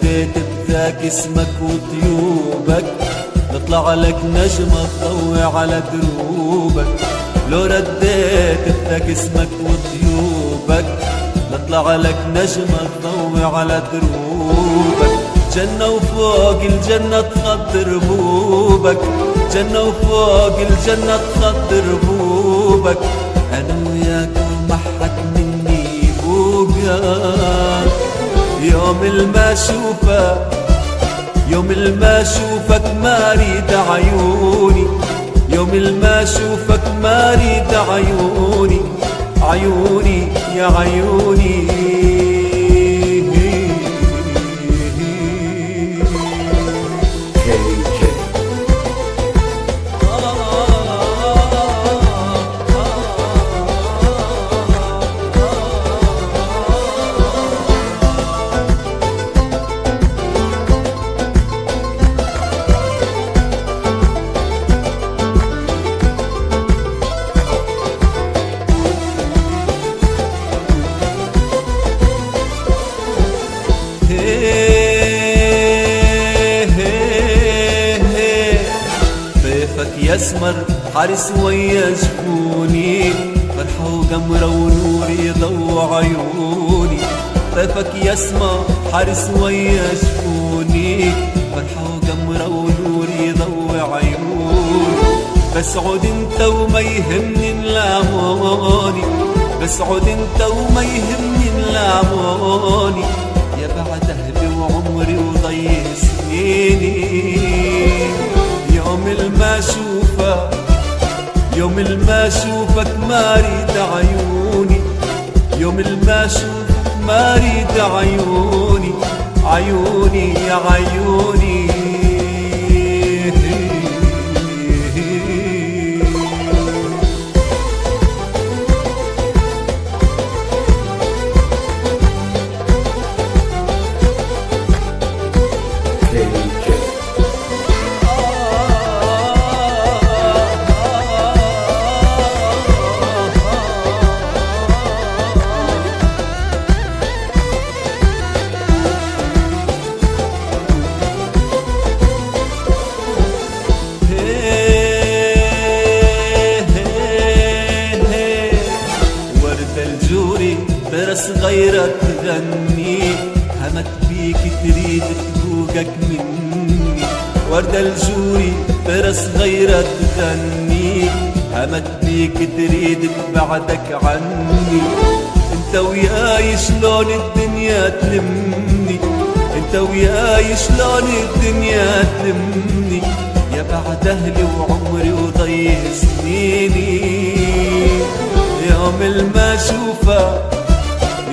رديت بذاك اسمك وطيوبك، نطلع لك نجمة تضوي على دروبك. لو رديت بذاك اسمك وطيوبك، نطلع لك نجمة تضوي على دروبك. جنة وفوق الجنة تخضر بوبك، جنة وفوق الجنة تخضر بوبك. أنا وياك وما حد مني بوقان. يوم الما أشوفك، يوم الما أشوفك ما أريد عيوني، يوم الما أشوفك ما أريد عيوني، عيوني يا عيوني. ضيفك يسمر حارس ويا جفوني، فرحة وقمرة ونور يضوى عيوني. ضيفك يسمر حارس ويا جفوني، فرحة وقمرة ونور يضوى عيوني. بس عود انت وما يهمني نلاموني، بس عود انت وما يهمني نلاموني. يا بعد اهلي وعمري وضي سنيني. يوم الما اشوفك، يوم الما اشوفك ما اريد عيوني، يوم الما اشوفك ما اريد عيوني، عيوني يا عيوني. برس غيرك تغني، همت بيك تريد تفوقك مني. وردة الجوري برس غيرك تغني، همت بيك تريد تبعدك عني. انت وياي شلون الدنيا تلمني، انت وياي شلون الدنيا تلمني. يا بعد اهلي وعمري وضي سنيني. يوم الما اشوفك،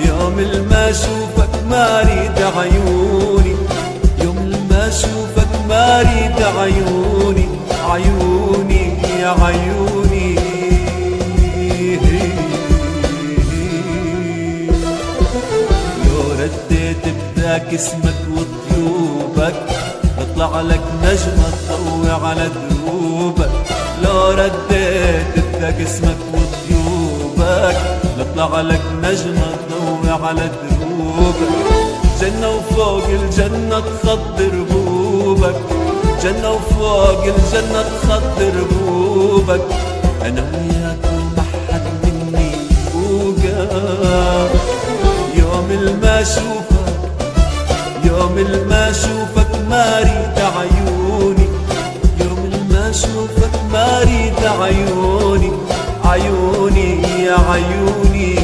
يوم الما اشوفك ما اريد عيوني، يوم الما اشوفك ما اريد عيوني، عيوني يا عيوني. لو رديت بذاك اسمك وطيوبك، نطلع لك نجمة تضوي على دروبك. لو رديت بذاك اسمك وطيوبك، نطلع لك نجمة تضوي على دروبك. جنة وفوق الجنة تخضر بوبك، جنة وفوق الجنة تخضر بوبك. أنا وياك وما حد مني فوقك. يوم الما أشوفك، يوم الما أشوفك ما أريد عيوني، يوم الما أشوفك ما أريد عيوني، عيوني يا عيوني.